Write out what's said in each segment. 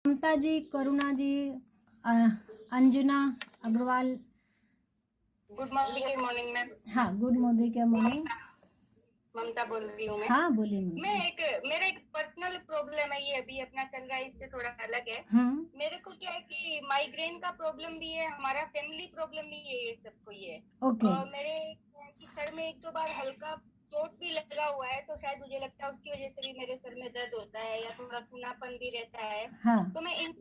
ममता ji, Karuna ji, Anjana Agarwal. Good morning ma'am. हाँ, good morning. क्या morning? Mamta बोल रही हूँ मैं। हाँ, बोलिए ममता। मेरा एक पर्सनल प्रॉब्लम है, ये अभी अपना चल रहा है, इससे थोड़ा अलग है। मेरे को क्या है कि माइग्रेन का प्रॉब्लम भी है, हमारा फैमिली प्रॉब्लम भी है, ये सबको ये है। ओके। और मेरे कि सर में एक दो बार हल्का चोट भी लगा हुआ है, तो शायद मुझे लगता है उसकी वजह से भी मेरे सर में दर्द होता है या थोड़ा सूनापन भी रहता है। हाँ तो मैं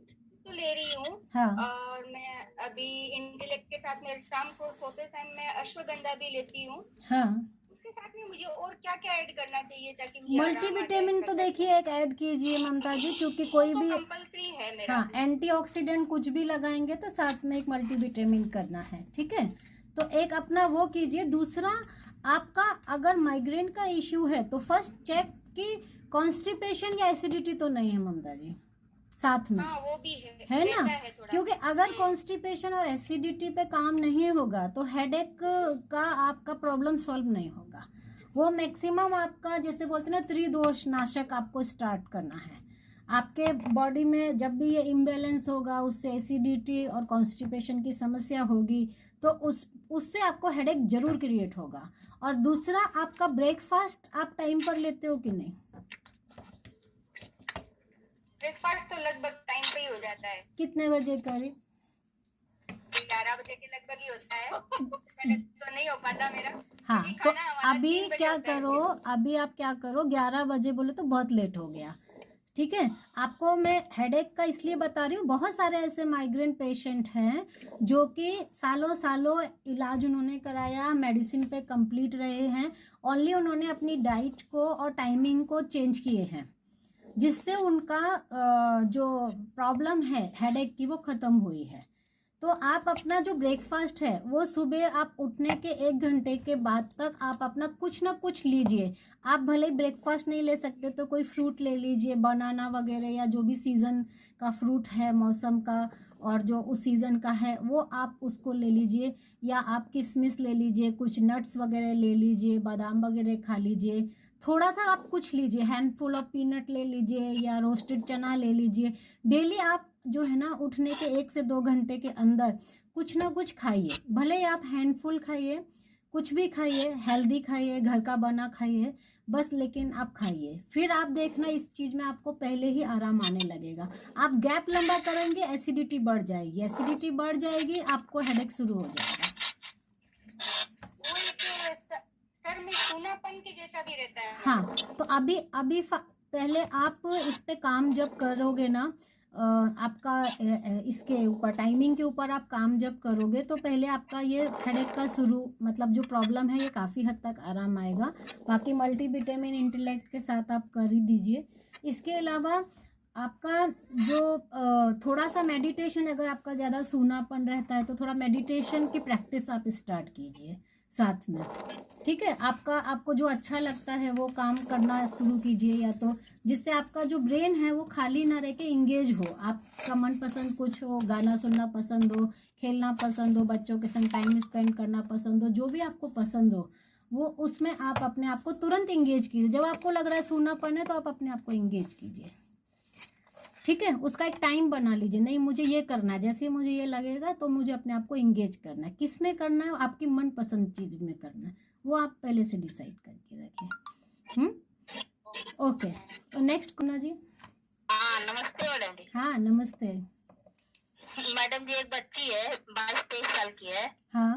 तो ले रही हूँ। हाँ और मैं अभी इंटेलेक्ट के साथ में शाम को सोते टाइम मैं अश्वगंधा भी लेती हूँ। हाँ। उसके साथ में मुझे और क्या क्या ऐड करना चाहिए ताकि मुझे आराम आ जाए? मल्टीविटामिन तो देखिए एक ऐड कीजिए ममता जी, क्योंकि वो कोई तो भी कंपलसरी है मेरा। हाँ एंटीऑक्सीडेंट कुछ भी लगाएंगे तो साथ में एक मल्टीविटामिन करना है, ठीक है। तो एक अपना वो कीजिए। दूसरा, आपका अगर माइग्रेन का इश्यू है तो फर्स्ट चेक कि कॉन्स्टिपेशन या एसिडिटी तो नहीं है ममता जी साथ में। हाँ, वो भी है ना, है थोड़ा। क्योंकि अगर कॉन्स्टिपेशन और एसिडिटी पे काम नहीं होगा तो हेडेक का आपका प्रॉब्लम सॉल्व नहीं होगा। वो मैक्सिमम आपका जैसे बोलते हैं ना त्रिदोष नाशक आपको स्टार्ट करना है। आपके बॉडी में जब भी ये इम्बैलेंस होगा उससे एसिडिटी और कॉन्स्टिपेशन की समस्या होगी, तो उससे आपको हेडेक जरूर क्रिएट होगा। और दूसरा, आपका ब्रेकफास्ट आप टाइम पर लेते हो कि नहीं? ब्रेकफास्ट तो लगभग टाइम पे ही हो जाता है। कितने बजे करें? 11 बजे के लगभग ही होता है। पहले तो नहीं हो पाता मेरा। हाँ, तो अभी 3 बजे क्या होता है। करो, अभी आप क्या करो, 11 बजे बोले तो बहुत लेट हो गया, ठीक है। आपको मैं हेडेक का इसलिए बता रही हूँ, बहुत सारे ऐसे माइग्रेन पेशेंट हैं जो कि सालों सालों इलाज उन्होंने कराया, मेडिसिन पे कंप्लीट रहे हैं, ओनली उन्होंने अपनी डाइट को और टाइमिंग को चेंज किए हैं, जिससे उनका जो प्रॉब्लम है हेडेक की वो ख़त्म हुई है। तो आप अपना जो ब्रेकफास्ट है वो सुबह आप उठने के 1 घंटे के बाद तक आप अपना कुछ ना कुछ लीजिए। आप भले ही ब्रेकफास्ट नहीं ले सकते तो कोई फ्रूट ले लीजिए, बनाना वगैरह, या जो भी सीज़न का फ्रूट है मौसम का और जो उस सीज़न का है वो आप उसको ले लीजिए, या आप किशमिश ले लीजिए, कुछ नट्स वगैरह ले लीजिए, बादाम वगैरह खा लीजिए। थोड़ा सा आप कुछ लीजिए, हैंडफुल ऑफ पीनट ले लीजिए या रोस्टेड चना ले लीजिए। डेली आप जो है ना उठने के 1 से 2 घंटे के अंदर कुछ ना कुछ खाइए, भले ही आप हैंडफुल खाइए, कुछ भी खाइए, हेल्दी खाइए, घर का बना खाइए, बस लेकिन आप खाइए। फिर आप देखना इस चीज़ में आपको पहले ही आराम आने लगेगा। आप गैप लंबा करेंगे एसिडिटी बढ़ जाएगी, एसिडिटी बढ़ जाएगी आपको हेडेक शुरू हो जाएगा। वो एक सर में सूनापन के जैसा भी रहता है। हाँ, तो अभी पहले आप इस पे काम जब करोगे ना, आपका इसके ऊपर टाइमिंग के ऊपर आप काम जब करोगे तो पहले आपका ये हेडेक का शुरू मतलब जो प्रॉब्लम है ये काफ़ी हद तक आराम आएगा। बाकी मल्टीविटामिन इंटेलेक्ट के साथ आप कर ही दीजिए। इसके अलावा आपका जो थोड़ा सा मेडिटेशन, अगर आपका ज़्यादा सूनापन रहता है तो थोड़ा मेडिटेशन की प्रैक्टिस आप स्टार्ट कीजिए साथ में, ठीक है। आपको जो अच्छा लगता है वो काम करना शुरू कीजिए, या तो जिससे आपका जो ब्रेन है वो खाली ना रह के इंगेज हो, आपका मनपसंद कुछ हो, गाना सुनना पसंद हो, खेलना पसंद हो, बच्चों के संग टाइम स्पेंड करना पसंद हो, जो भी आपको पसंद हो वो उसमें आप अपने आप को तुरंत इंगेज कीजिए। जब आपको लग रहा है सूनापन है तो आप अपने आप को इंगेज कीजिए, ठीक है। उसका एक टाइम बना लीजिए, नहीं मुझे ये करना है, जैसे मुझे ये लगेगा तो मुझे अपने आप को इंगेज करना है। किस में करना है? आपकी मनपसंद चीज में करना है, वो आप पहले से डिसाइड करके रखिए। ओके, तो नेक्स्ट कुना जी। हाँ, नमस्ते मैडम जी। हाँ नमस्ते मैडम जी, एक बच्ची है 22-23 साल की है। हाँ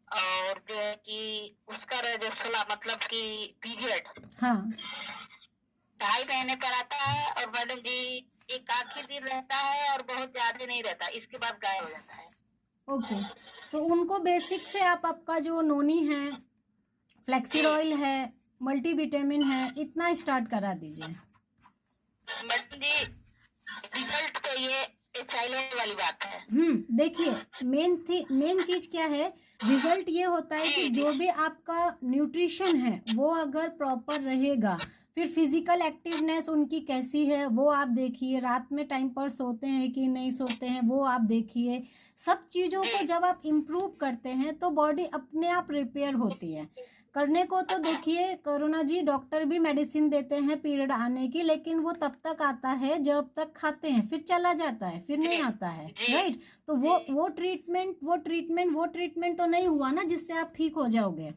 और जो है कि उसका रजस्वला मतलब कि पीरियड हाँ 2.5 महीने पर आता है, और मैडम जी एक आखिरी दिन रहता है और बहुत ज्यादा नहीं रहता, इसके बाद गायब हो जाता है। ओके, तो उनको बेसिक से आप आपका जो नोनी है, फ्लेक्सिड ऑयल है, मल्टीविटामिन है, इतना स्टार्ट करा दीजिए। मैडम जी रिजल्ट तो ये साइलेंट वाली बात है। देखिए मेन चीज क्या है, रिजल्ट ये होता है कि जो भी आपका न्यूट्रिशन है वो अगर प्रॉपर रहेगा, फिर फिजिकल एक्टिवनेस उनकी कैसी है वो आप देखिए, रात में टाइम पर सोते हैं कि नहीं सोते हैं वो आप देखिए। सब चीज़ों को जब आप इम्प्रूव करते हैं तो बॉडी अपने आप रिपेयर होती है। करने को तो देखिए करुणा जी, डॉक्टर भी मेडिसिन देते हैं पीरियड आने की, लेकिन वो तब तक आता है जब तक खाते हैं, फिर चला जाता है, फिर नहीं आता है, राइट। तो वो ट्रीटमेंट तो नहीं हुआ ना जिससे आप ठीक हो जाओगे।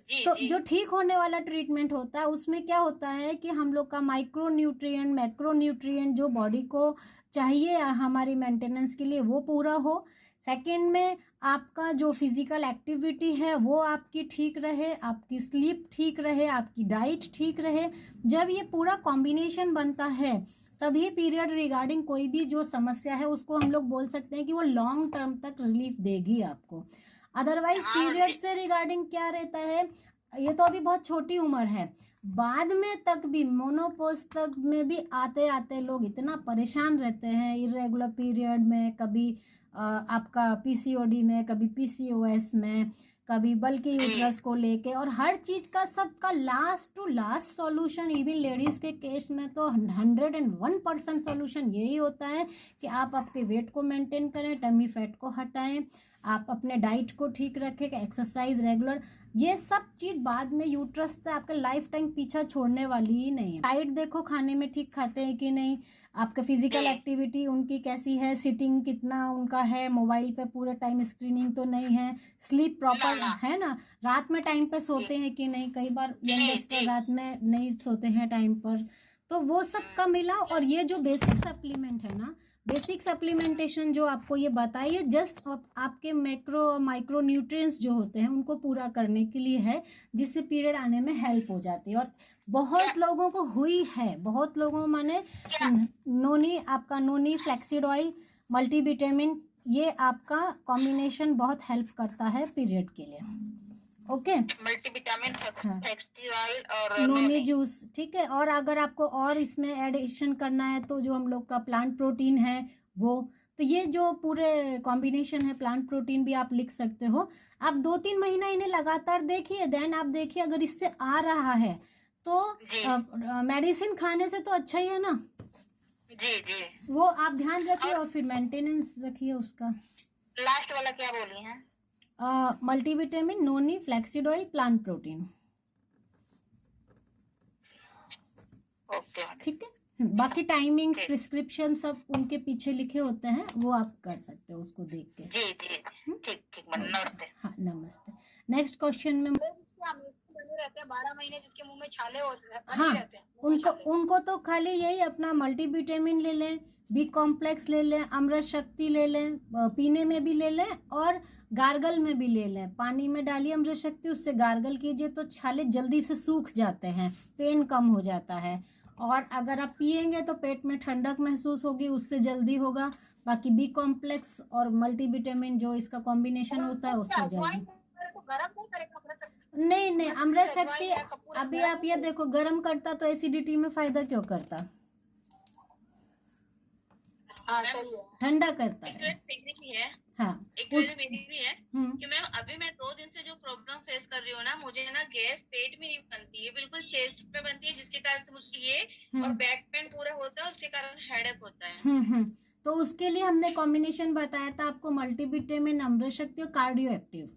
तो जो ठीक होने वाला ट्रीटमेंट होता है उसमें क्या होता है कि हम लोग का माइक्रो न्यूट्रिएंट, मैक्रो न्यूट्रिएंट जो बॉडी को चाहिए हमारी मेंटेनेंस के लिए वो पूरा हो। सेकंड में आपका जो फिजिकल एक्टिविटी है वो आपकी ठीक रहे, आपकी स्लीप ठीक रहे, आपकी डाइट ठीक रहे। जब ये पूरा कॉम्बिनेशन बनता है तभी पीरियड रिगार्डिंग कोई भी जो समस्या है उसको हम लोग बोल सकते हैं कि वो लॉन्ग टर्म तक रिलीफ देगी आपको। अदरवाइज पीरियड से रिगार्डिंग क्या रहता है, ये तो अभी बहुत छोटी उम्र है, बाद में तक भी मोनोपोज तक में भी आते आते लोग इतना परेशान रहते हैं इरेगुलर पीरियड में, कभी आपका पीसीओडी में, कभी पीसीओएस में, कभी बल्कि यूट्रस को लेके, और हर चीज का सबका last to last solution, even ladies के केस में तो 101% सॉल्यूशन यही होता है कि आप आपके वेट को मेंटेन करें, टमी फैट को हटाएं, आप अपने डाइट को ठीक रखें, एक्सरसाइज रेगुलर, ये सब चीज बाद में यूट्रस से आपका लाइफ टाइम पीछा छोड़ने वाली ही नहीं है। डाइट देखो, खाने में ठीक खाते हैं कि नहीं, आपका फिजिकल एक्टिविटी उनकी कैसी है, सिटिंग कितना उनका है, मोबाइल पे पूरे टाइम स्क्रीनिंग तो नहीं है, स्लीप प्रॉपर है ना, रात में टाइम पे सोते हैं कि नहीं, कई बार यंगस्टर रात में नहीं सोते हैं टाइम पर, तो वो सब का मिला। और ये जो बेसिक सप्लीमेंट है ना, बेसिक सप्लीमेंटेशन जो आपको ये बताइए जस्ट आपके मैक्रो और माइक्रो न्यूट्रिएंट्स जो होते हैं उनको पूरा करने के लिए है, जिससे पीरियड आने में हेल्प हो जाती है। और बहुत लोगों को हुई है, बहुत लोगों माने नोनी, आपका नोनी फ्लैक्सीड ऑयल, मल्टीविटामिन, ये आपका कॉम्बिनेशन बहुत हेल्प करता है पीरियड के लिए। ओके, मल्टीविटामिन, फ्लैक्सीड ऑयल और नोनी जूस, ठीक है। और अगर आपको और इसमें एडिशन करना है तो जो हम लोग का प्लांट प्रोटीन है वो, तो ये जो पूरे कॉम्बिनेशन है प्लांट प्रोटीन भी आप लिख सकते हो। आप 2-3 महीना इन्हें लगातार देखिए, देन आप देखिए अगर इससे आ रहा है तो मेडिसिन खाने से तो अच्छा ही है ना। जी वो आप ध्यान रखिए और फिर मेंटेनेंस रखिए उसका। लास्ट वाला क्या बोली हैं? Multivitamin, noni, flaxseed oil, plant protein. Okay, ठीक है। बाकी टाइमिंग, प्रिस्क्रिप्शन सब उनके पीछे लिखे होते हैं, वो आप कर सकते हो उसको देख के। जी ठीक, नमस्ते। हाँ नमस्ते। नेक्स्ट क्वेश्चन में रहते हैं 12 महीने जिसके मुंह में छाले और हाँ रहते हैं, उनको तो खाली यही अपना मल्टीविटामिन ले लें, बी कॉम्प्लेक्स ले लें, अमृत शक्ति ले लें, पीने में भी ले लें और गार्गल में भी ले लें। पानी में डालिए अमृत शक्ति, उससे गार्गल कीजिए तो छाले जल्दी से सूख जाते हैं, पेन कम हो जाता है। और अगर आप पिएंगे तो पेट में ठंडक महसूस होगी, उससे जल्दी होगा। बाकी बी कॉम्प्लेक्स और मल्टीविटामिन जो इसका कॉम्बिनेशन होता है उससे जल्दी। नहीं, अमृत शक्ति अभी आप ये देखो, गर्म करता तो एसिडिटी में फायदा क्यों करता, ठंडा करता है। हाँ, एक मेरी भी है कि मैं 2 दिन से जो प्रॉब्लम फेस कर रही हूँ ना, मुझे ना गैस पेट में नहीं बनती है, बिल्कुल चेस्ट पे बनती है, जिसके कारण से मुझे ये और बैक पेन पूरा होता है, उसके कारण हेडेक होता है। तो उसके लिए हमने कॉम्बिनेशन बताया था आपको, मल्टीविटामिन, अमृत शक्ति और कार्डियो एक्टिव।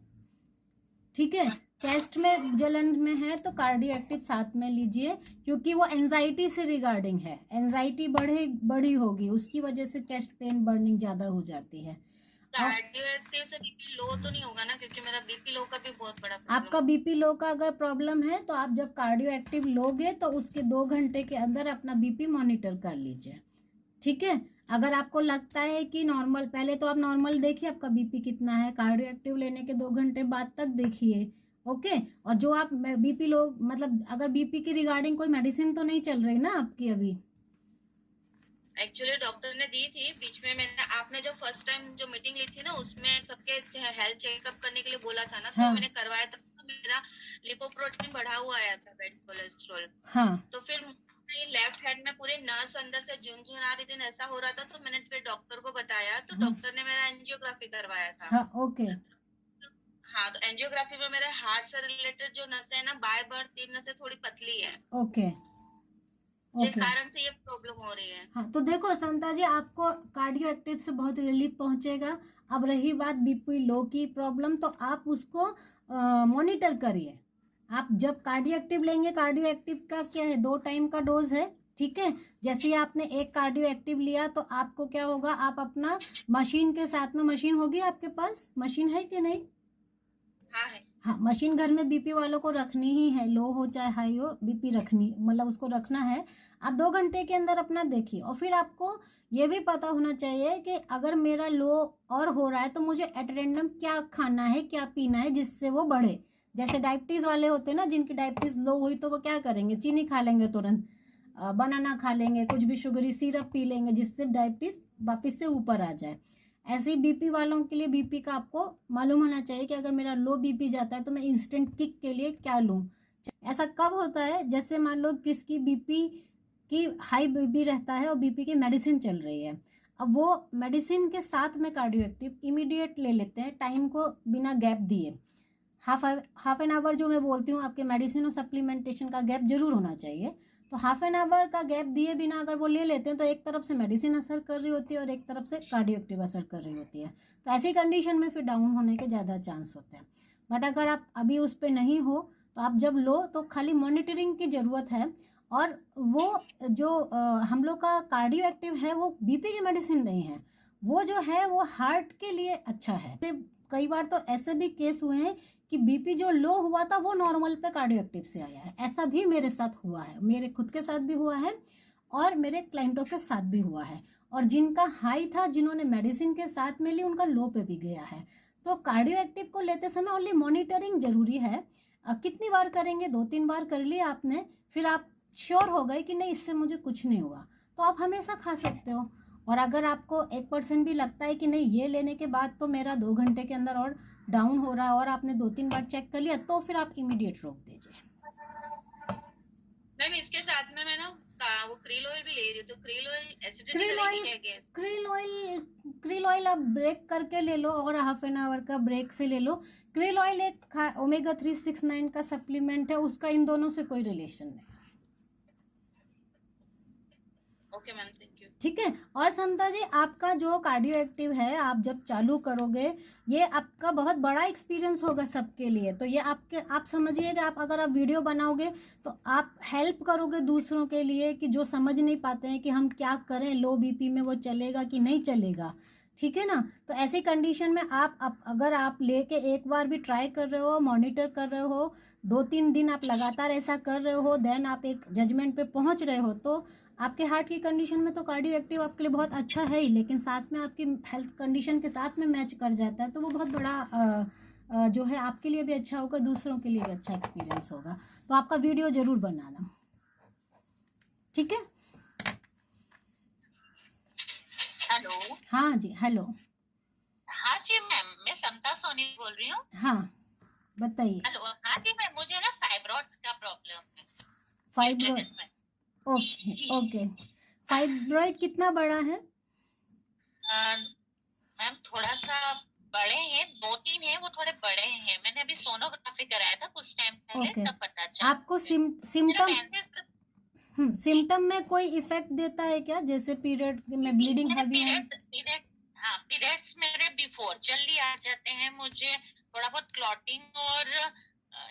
ठीक है, चेस्ट में जलन में है तो कार्डियो एक्टिव साथ में लीजिए, क्योंकि वो एंजाइटी से रिगार्डिंग है, एंजाइटी बड़ी होगी, उसकी वजह से चेस्ट पेन बर्निंग ज्यादा हो जाती है। कार्डियो एक्टिव से बीपी लो तो नहीं होगा ना, क्योंकि मेरा बीपी लो का भी बहुत बड़ा प्रॉब्लम। आपका बीपी लो का अगर प्रॉब्लम है तो आप जब कार्डियो एक्टिव लोगे तो उसके 2 घंटे के अंदर अपना बीपी मॉनिटर कर लीजिए। ठीक है, अगर आपको लगता है कि नॉर्मल, पहले तो आप नॉर्मल देखिए आपका बीपी कितना है, कार्डियो एक्टिव लेने के 2 घंटे बाद तक देखिए। ओके, और जो आप बीपी लो, मतलब अगर बीपी की रिगार्डिंग कोई मेडिसिन तो नहीं चल रही ना आपकी अभी? एक्चुअली डॉक्टर ने दी थी बीच में, मैंने, आपने जो फर्स्ट टाइम जो मीटिंग ली थी ना उसमें सबके हेल्थ चेकअप करने के लिए बोला था ना, तो मैंने करवाया था, तो मेरा लिपोप्रोटीन बढ़ा हुआ आया था, बैड कोलेस्ट्रॉल। तो फिर लेफ्ट हैंड में पूरे नर्स अंदर से झुनझुन आ रही थी, ऐसा हो रहा था, तो मैंने फिर डॉक्टर को बताया, तो डॉक्टर ने मेरा एंजियोग्राफी करवाया था। ओके, हाँ, तो एंजियोग्राफी में मेरे हार्ट से रिलेटेड जो नसें है ना, बाय बर्थ 3 नसें थोड़ी पतली है। ओके, जिस कारण से ये प्रॉब्लम हो रही है। हाँ, तो देखो समता जी, आपको कार्डियो एक्टिव से बहुत रिलीफ पहुंचेगा। अब रही बात बीपी लो की प्रॉब्लम, तो आप उसको मॉनिटर करिए। आप जब कार्डियो एक्टिव लेंगे, कार्डियो एक्टिव का क्या है, 2 टाइम का डोज है, ठीक है। जैसे ही आपने एक कार्डियो एक्टिव लिया तो आपको क्या होगा, आप अपना मशीन के साथ में, मशीन होगी आपके पास, मशीन है कि नहीं? हाँ है। हाँ, मशीन घर में बीपी वालों को रखनी ही है, लो हो चाहे हाई हो, बीपी रखनी, मतलब उसको रखना है। आप 2 घंटे के अंदर अपना देखिए, और फिर आपको ये भी पता होना चाहिए कि अगर मेरा लो और हो रहा है तो मुझे एट रैंडम क्या खाना है, क्या पीना है जिससे वो बढ़े। जैसे डायबिटीज़ वाले होते हैं ना, जिनकी डायबिटीज़ लो हुई तो वो क्या करेंगे, चीनी खा लेंगे तुरंत, बनाना खा लेंगे, कुछ भी शुगरी सिरप पी लेंगे जिससे डायबिटीज़ वापस से ऊपर आ जाए। ऐसे ही बीपी वालों के लिए बीपी का आपको मालूम होना चाहिए कि अगर मेरा लो बीपी जाता है तो मैं इंस्टेंट किक के लिए क्या लूँ। ऐसा कब होता है, जैसे मान लो किसकी बीपी की हाई बीपी रहता है और बीपी की मेडिसिन चल रही है, अब वो मेडिसिन के साथ में कार्डियो एक्टिव इमीडिएट ले लेते हैं, टाइम को बिना गैप दिए। हाफ एन आवर जो मैं बोलती हूँ, आपके मेडिसिन और सप्लीमेंटेशन का गैप जरूर होना चाहिए। तो हाफ एन आवर का गैप दिए बिना अगर वो ले लेते हैं तो एक तरफ से मेडिसिन असर कर रही होती है और एक तरफ से कार्डियो एक्टिव असर कर रही होती है। तो ऐसी कंडीशन में फिर डाउन होने के ज़्यादा चांस होते हैं। बट अगर आप अभी उस पर नहीं हो तो आप जब लो तो खाली मॉनिटरिंग की ज़रूरत है। और वो जो हम लोग का कार्डियो एक्टिव है वो बीपी की मेडिसिन नहीं है, वो जो है वो हार्ट के लिए अच्छा है। कई बार तो ऐसे भी केस हुए हैं कि बीपी जो लो हुआ था वो नॉर्मल पे कार्डियो एक्टिव से आया है। ऐसा भी मेरे साथ हुआ है, मेरे खुद के साथ भी हुआ है और मेरे क्लाइंटों के साथ भी हुआ है। और जिनका हाई था, जिन्होंने मेडिसिन के साथ में ली, उनका लो पे भी गया है। तो कार्डियो एक्टिव को लेते समय ओनली मॉनिटरिंग जरूरी है। कितनी बार करेंगे, 2-3 बार कर लिया आपने, फिर आप श्योर हो गए कि नहीं इससे मुझे कुछ नहीं हुआ, तो आप हमेशा खा सकते हो। और अगर आपको 1% भी लगता है कि नहीं ये लेने के बाद तो मेरा 2 घंटे के अंदर और डाउन हो रहा है और आपने 2-3 बार चेक कर लिया, तो फिर आप इमीडिएट रोक दीजिए। मैम इसके साथ में मैं ना वो क्रील ऑयल भी ले रही हूँ, तो क्रील ऑयल एसिडिटी क्रील करेगी ऑयल क्या गैस? क्रील ऑयल आप ब्रेक करके ले लो और हाफ एन आवर का ब्रेक से ले लो। क्रील ऑयल एक ओमेगा 369 का सप्लीमेंट है, उसका इन दोनों से कोई रिलेशन नहीं। Okay ma'am, thank you. ठीक है। और समता जी, आपका जो कार्डियो एक्टिव है आप जब चालू करोगे, ये आपका बहुत बड़ा एक्सपीरियंस होगा सबके लिए। तो ये आप समझिएगा, आप अगर आप वीडियो बनाओगे तो आप हेल्प करोगे दूसरों के लिए कि जो समझ नहीं पाते हैं कि हम क्या करें, लो बीपी में वो चलेगा कि नहीं चलेगा, ठीक है ना। तो ऐसी कंडीशन में आप अगर आप लेके एक बार भी ट्राई कर रहे हो, मॉनिटर कर रहे हो, 2-3 दिन आप लगातार ऐसा कर रहे हो, देन आप एक जजमेंट पे पहुंच रहे हो, तो आपके हार्ट की कंडीशन में तो कार्डियो एक्टिव आपके लिए बहुत अच्छा है ही, लेकिन साथ में आपकी हेल्थ कंडीशन के साथ में मैच कर जाता है तो वो बहुत बड़ा जो है आपके लिए भी अच्छा होगा, दूसरों के लिए भी अच्छा एक्सपीरियंस होगा। तो आपका वीडियो जरूर बनाना, ठीक है। हेलो। हाँ जी, हेलो। हाँ जी मैम, मैं समता सोनी बोल रही हूँ। हाँ बताइए। हेलो। हाँ जी मैम, मुझे ना फाइब्रॉइड्स का प्रॉब्लम है। फाइब्रॉइड, ओके जी। ओके। फाइब्रॉइड कितना बड़ा है? मैम थोड़ा सा बड़े हैं, 2-3 हैं, वो थोड़े बड़े हैं। मैंने अभी सोनोग्राफी कराया था कुछ टाइम पहले, ओके। तब पता चला। आपको सिम्टम में कोई इफेक्ट देता है क्या, जैसे पीरियड में ब्लीडिंग हैवी है? पीरियड्स मेरे बिफोर जल्दी आ जाते हैं, मुझे थोड़ा बहुत क्लॉटिंग और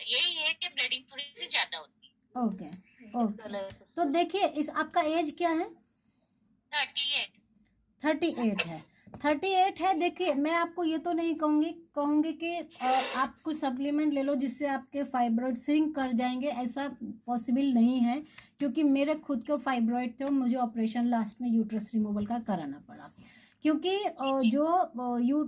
यही है कि ब्लीडिंग थोड़ी सी ज्यादा होती है। Okay okay. तो देखिए, इस आपका एज क्या है? 38 है। 38 है। देखिए, मैं आपको ये तो नहीं कहूँगी कि आप कुछ सप्लीमेंट ले लो जिससे आपके फाइब्रॉइड श्रिंक कर जाएंगे, ऐसा पॉसिबल नहीं है। क्योंकि मेरे खुद के फाइब्रॉइड थे और मुझे ऑपरेशन लास्ट में यूट्रस रिमूवल का कराना पड़ा। क्योंकि जो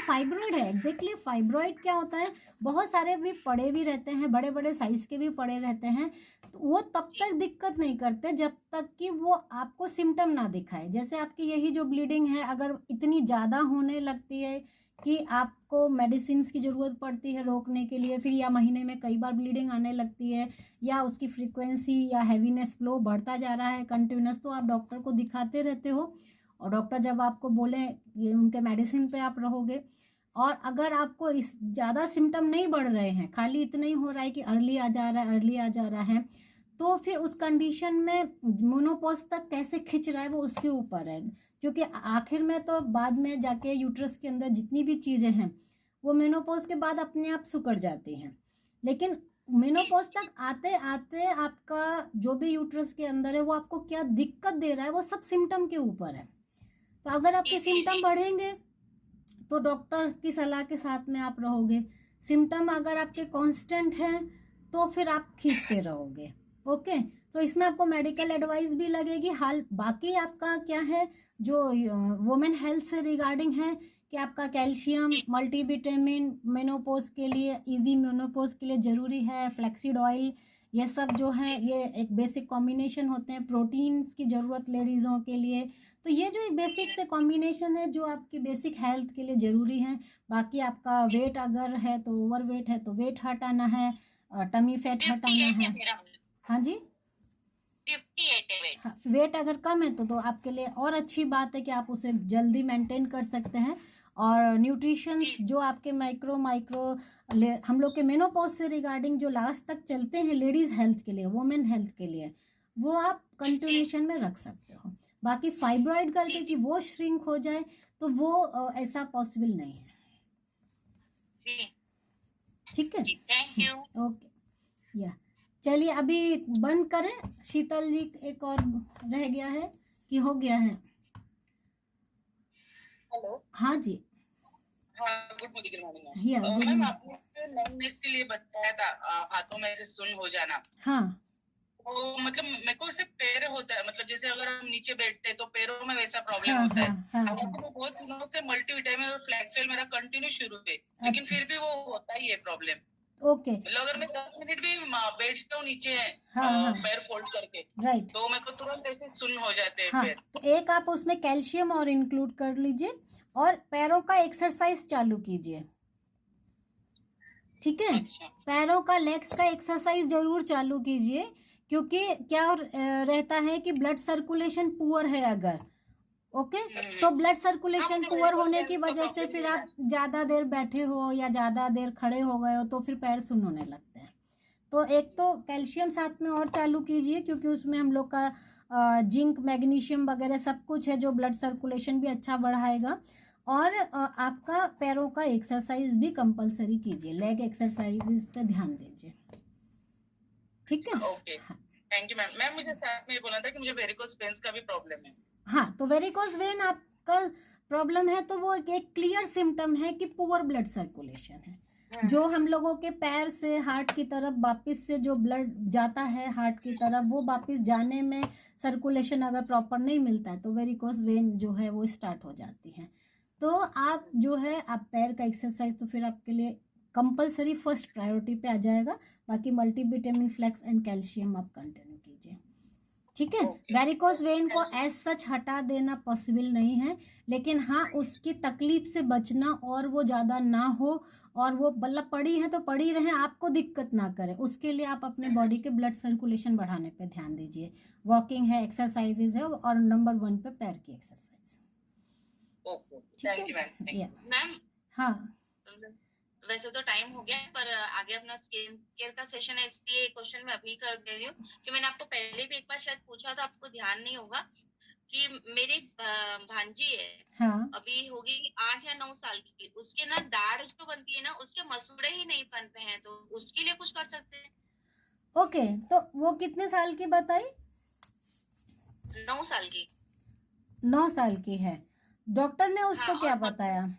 फाइब्रॉइड है, एग्जैक्टली फाइब्रॉइड क्या होता है, बहुत सारे भी पड़े भी रहते हैं, बड़े बड़े साइज के भी पड़े रहते हैं। तो वो तब तक दिक्कत नहीं करते जब तक कि वो आपको सिम्टम ना दिखाए। जैसे आपकी यही जो ब्लीडिंग है, अगर इतनी ज़्यादा होने लगती है कि आपको मेडिसिन की ज़रूरत पड़ती है रोकने के लिए, फिर या महीने में कई बार ब्लीडिंग आने लगती है, या उसकी फ्रीक्वेंसी या हैवीनेस फ्लो बढ़ता जा रहा है कंटिन्यूस, तो आप डॉक्टर को दिखाते रहते हो। और डॉक्टर जब आपको बोले ये उनके मेडिसिन पे आप रहोगे। और अगर आपको इस ज़्यादा सिम्टम नहीं बढ़ रहे हैं, खाली इतना ही हो रहा है कि अर्ली आ जा रहा है, तो फिर उस कंडीशन में मोनोपॉज तक कैसे खिंच रहा है वो उसके ऊपर है। क्योंकि आखिर में तो बाद में जाके यूट्रस के अंदर जितनी भी चीज़ें हैं वो मेनोपॉज के बाद अपने आप सुकड़ जाती हैं। लेकिन मेनोपॉज तक आते आते आपका जो भी यूट्रस के अंदर है वो आपको क्या दिक्कत दे रहा है वो सब सिम्टम के ऊपर है। तो अगर आपके सिम्टम बढ़ेंगे तो डॉक्टर की सलाह के साथ में आप रहोगे। सिम्टम अगर आपके कांस्टेंट हैं तो फिर आप खींचते रहोगे। ओके, तो इसमें आपको मेडिकल एडवाइस भी लगेगी। हाल बाकी आपका क्या है जो वुमेन हेल्थ से रिगार्डिंग है कि आपका कैल्शियम, मल्टीविटामिन मेनोपॉज के लिए, इजी मेनोपॉज के लिए ज़रूरी है, फ्लैक्सीड ऑयल, ये सब जो है ये एक बेसिक कॉम्बिनेशन होते हैं। प्रोटीन्स की ज़रूरत लेडीज़ों के लिए, तो ये जो एक बेसिक से कॉम्बिनेशन है जो आपकी बेसिक हेल्थ के लिए ज़रूरी है। बाकी आपका वेट अगर है तो ओवर वेट है तो वेट हटाना है, टमी फैट हटाना है। हाँ जी, 58 है वेट। हाँ, वेट अगर कम है तो आपके लिए और अच्छी बात है कि आप उसे जल्दी मेंटेन कर सकते हैं। और न्यूट्रिशंस जो आपके माइक्रो हम लोग के मेनोपॉज से रिगार्डिंग जो लास्ट तक चलते हैं लेडीज़ हेल्थ के लिए, वुमेन हेल्थ के लिए, वो आप कंटिन्यूशन में रख सकते हो। बाकी फाइब्रॉइड करके कि वो श्रिंक हो जाए तो वो ऐसा पॉसिबल नहीं है। ठीक है, थैंक यू। ओके, या चलिए अभी बंद करें। शीतल जी एक और रह गया है कि हो गया है? हेलो, हाँ जी, हाँ, गुड मॉर्निंग या गुड मैम। मॉर्निंग। आपने लॉन्गनेस के लिए बताया था, हाथों में ऐसे सुन्न हो जाना। हाँ तो मतलब मेरे को सिर्फ पैर होता है, मतलब जैसे अगर हम नीचे बैठते हैं तो पैरों में वैसा प्रॉब्लम हाँ होता है। हाँ हाँ हालांकि हाँ, मैं बहुत दिनों से मल्टीविटामिन और फ्लैक्सवेल मेरा कंटिन्यू शुरू है, लेकिन अच्छा, फिर भी वो होता ही है प्रॉब्लम। ओके, मतलब अगर मैं 10 मिनट भी बैठता हूँ नीचे हाँ हाँ, पैर फोल्ड करके, राइट, तो मेरे को तुरंत ऐसे सुन्न हो जाते हैं हाँ, पैर। तो एक आप उसमें कैल्शियम और इंक्लूड कर लीजिए और पैरों का एक्सरसाइज चालू कीजिए। ठीक है, अच्छा, पैरों का, लेग्स का एक्सरसाइज जरूर चालू कीजिए, क्योंकि क्या रहता है कि ब्लड सर्कुलेशन पुअर है अगर, ओके, तो ब्लड सर्कुलेशन पुअर होने की वजह से फिर आप ज़्यादा देर बैठे हो या ज़्यादा देर खड़े हो गए हो तो फिर पैर सुन्न होने लगते हैं। तो एक तो कैल्शियम साथ में और चालू कीजिए, क्योंकि उसमें हम लोग का जिंक, मैग्नीशियम वगैरह सब कुछ है जो ब्लड सर्कुलेशन भी अच्छा बढ़ाएगा। और आपका पैरों का एक्सरसाइज भी कंपलसरी कीजिए, लेग एक्सरसाइजेज पे ध्यान दीजिए। ठीक है, okay, thank you ma'am. Ma'am मुझे साथ में ये बोलना था कि मुझे वेरिकोस वेन्स का भी प्रॉब्लम है। हाँ, तो वेरिकोज वेन आपका प्रॉब्लम है तो वो एक क्लियर सिम्टम है कि पुअर ब्लड सर्कुलेशन है। जो हम लोगों के पैर से हार्ट की तरफ वापस से जो ब्लड जाता है हार्ट की तरफ, वो वापस जाने में सर्कुलेशन अगर प्रॉपर नहीं मिलता है तो वेरिकोज वेन जो है वो स्टार्ट हो जाती है। तो आप जो है आप पैर का एक्सरसाइज तो फिर आपके लिए कंपलसरी फर्स्ट प्रायोरिटी पे आ जाएगा। बाकी मल्टीविटामिन, फ्लेक्स एंड कैल्शियम आप कंटिन्यू कीजिए। ठीक है, वेरिकोज वेन को एज सच हटा देना पॉसिबल नहीं है, लेकिन हाँ उसकी तकलीफ से बचना और वो ज़्यादा ना हो और वो मतलब पड़ी है तो पड़ी रहे, आपको दिक्कत ना करे, उसके लिए आप अपने बॉडी के ब्लड सर्कुलेशन बढ़ाने पे ध्यान दीजिए। वॉकिंग है, एक्सरसाइजेज है, और नंबर 1 पे पैर की एक्सरसाइज। ओके, ठीक थैंक यू है, मैम। या मैम हाँ वैसे तो टाइम हो गया है, पर आगे अपना स्किन केयर का सेशन है, इसलिए क्वेश्चन मैं अभी कर दे रही हूँ कि मैंने आपको पहले भी एक बार शायद पूछा था, आपको ध्यान नहीं होगा, कि मेरी भांजी है, हाँ, अभी होगी 8 या 9 साल की, उसके ना दाढ़ जो बनती है ना उसके मसूड़े ही नहीं पनपे हैं, तो उसके लिए कुछ कर सकते हैं? ओके, तो वो कितने साल की बताई? 9 साल की। 9 साल की है। डॉक्टर ने उसको हाँ, क्या और बताया?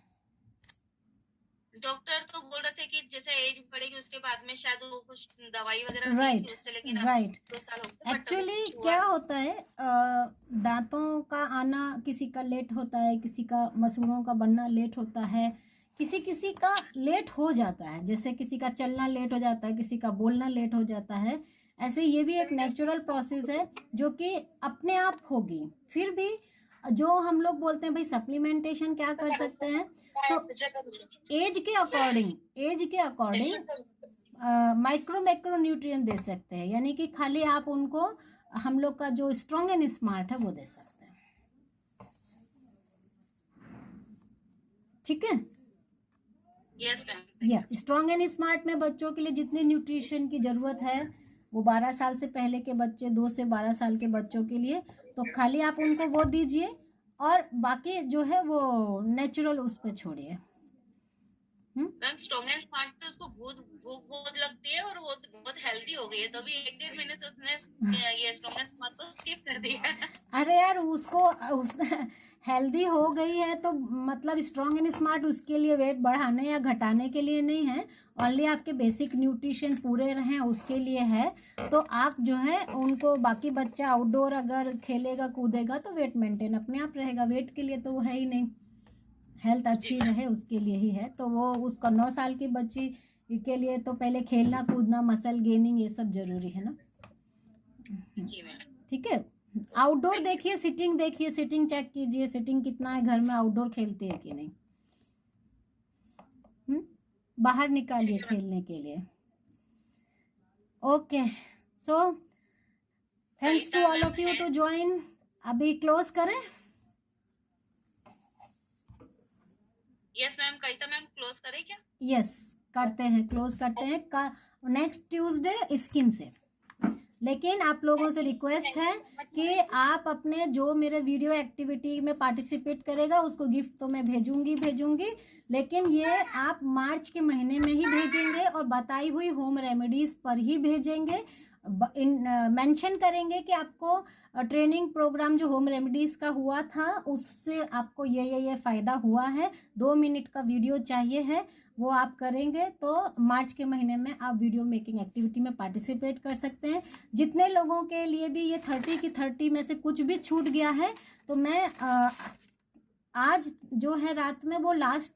डॉक्टर तो बोल रहे थे कि जैसे एज बढ़ेगी उसके बाद में शायद वो कुछ दवाई वगैरह दी राइट थी उससे, लेकिन अब राइट, 2 साल हो गए, बट एक्चुअली कुछ हुआ क्या नहीं। होता है, दांतों का आना किसी का लेट होता है, किसी का मसूड़ों का बनना लेट होता है, किसी किसी का लेट हो जाता है, जैसे किसी का चलना लेट हो जाता है, किसी का बोलना लेट हो जाता है। ऐसे ये भी एक नेचुरल प्रोसेस है जो कि अपने आप होगी। फिर भी जो हम लोग बोलते हैं भाई सप्लीमेंटेशन क्या कर सकते हैं, तो एज के अकॉर्डिंग माइक्रो मैक्रो न्यूट्रिएंट दे सकते हैं, यानी कि खाली आप उनको हम लोग का जो स्ट्रॉन्ग एंड स्मार्ट है वो दे सकते हैं। ठीक है, यस मैम। या स्ट्रॉन्ग एंड स्मार्ट में बच्चों के लिए जितने न्यूट्रिशन की ज़रूरत है वो 12 साल से पहले के बच्चे, 2 से 12 साल के बच्चों के लिए, तो खाली आप उनको वो दीजिए और बाकी जो है वो नेचुरल उस पर छोड़िए। मैम स्ट्रॉन्ग एंड स्मार्ट से उसको भूख बहुत लगती है और वो बहुत हेल्दी हो गई है, तभी 1-1.5 महीने से उसने ये स्ट्रॉन्ग एंड स्मार्ट को स्किप कर दिया। अरे यार उसको हेल्दी हो गई है तो मतलब स्ट्रॉन्ग एंड स्मार्ट उसके लिए वेट बढ़ाने या घटाने के लिए नहीं है, ओनली आपके बेसिक न्यूट्रिशन पूरे रहें उसके लिए है। तो आप जो है उनको, बाकी बच्चा आउटडोर अगर खेलेगा कूदेगा तो वेट मेंटेन अपने आप रहेगा, वेट के लिए तो वो है ही नहीं, हेल्थ अच्छी रहे उसके लिए ही है। तो वो उसका 9 साल की बच्ची के लिए तो पहले खेलना कूदना, मसल गेनिंग, ये सब जरूरी है ना। जी मैम। ठीक है, आउटडोर देखिए, सिटिंग चेक कीजिए, सिटिंग कितना है घर में, आउटडोर खेलते हैं कि नहीं, बाहर निकालिए खेलने के लिए। Okay, so thanks to all of you to join. अभी क्लोज करें? Yes ma'am, Kavita ma'am close करें क्या? यस करते हैं, क्लोज करते हैं। नेक्स्ट ट्यूसडे स्किन से। लेकिन आप लोगों से रिक्वेस्ट है कि आप अपने जो मेरे वीडियो एक्टिविटी में पार्टिसिपेट करेगा उसको गिफ्ट तो मैं भेजूंगी, लेकिन ये आप मार्च के महीने में ही भेजेंगे और बताई हुई होम रेमेडीज पर ही भेजेंगे। मेंशन करेंगे कि आपको ट्रेनिंग प्रोग्राम जो होम रेमेडीज का हुआ था उससे आपको ये फ़ायदा हुआ है। 2 मिनट का वीडियो चाहिए है, वो आप करेंगे तो मार्च के महीने में आप वीडियो मेकिंग एक्टिविटी में पार्टिसिपेट कर सकते हैं। जितने लोगों के लिए भी ये 30 की 30 में से कुछ भी छूट गया है तो मैं आज जो है रात में वो लास्ट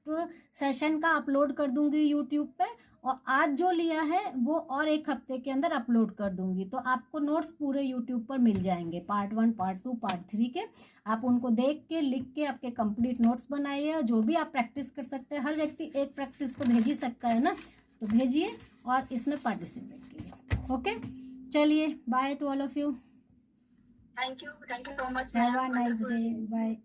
सेशन का अपलोड कर दूंगी यूट्यूब पे, और आज जो लिया है वो और 1 हफ्ते के अंदर अपलोड कर दूंगी। तो आपको नोट्स पूरे यूट्यूब पर मिल जाएंगे, पार्ट 1, पार्ट 2, पार्ट 3 के। आप उनको देख के लिख के आपके कंप्लीट नोट्स बनाइए, जो भी आप प्रैक्टिस कर सकते हैं। हर व्यक्ति एक प्रैक्टिस तो भेज ही सकता है ना, तो भेजिए और इसमें पार्टिसिपेट कीजिए। ओके, चलिए bye to all of you, thank you so much. Have a nice day, bye.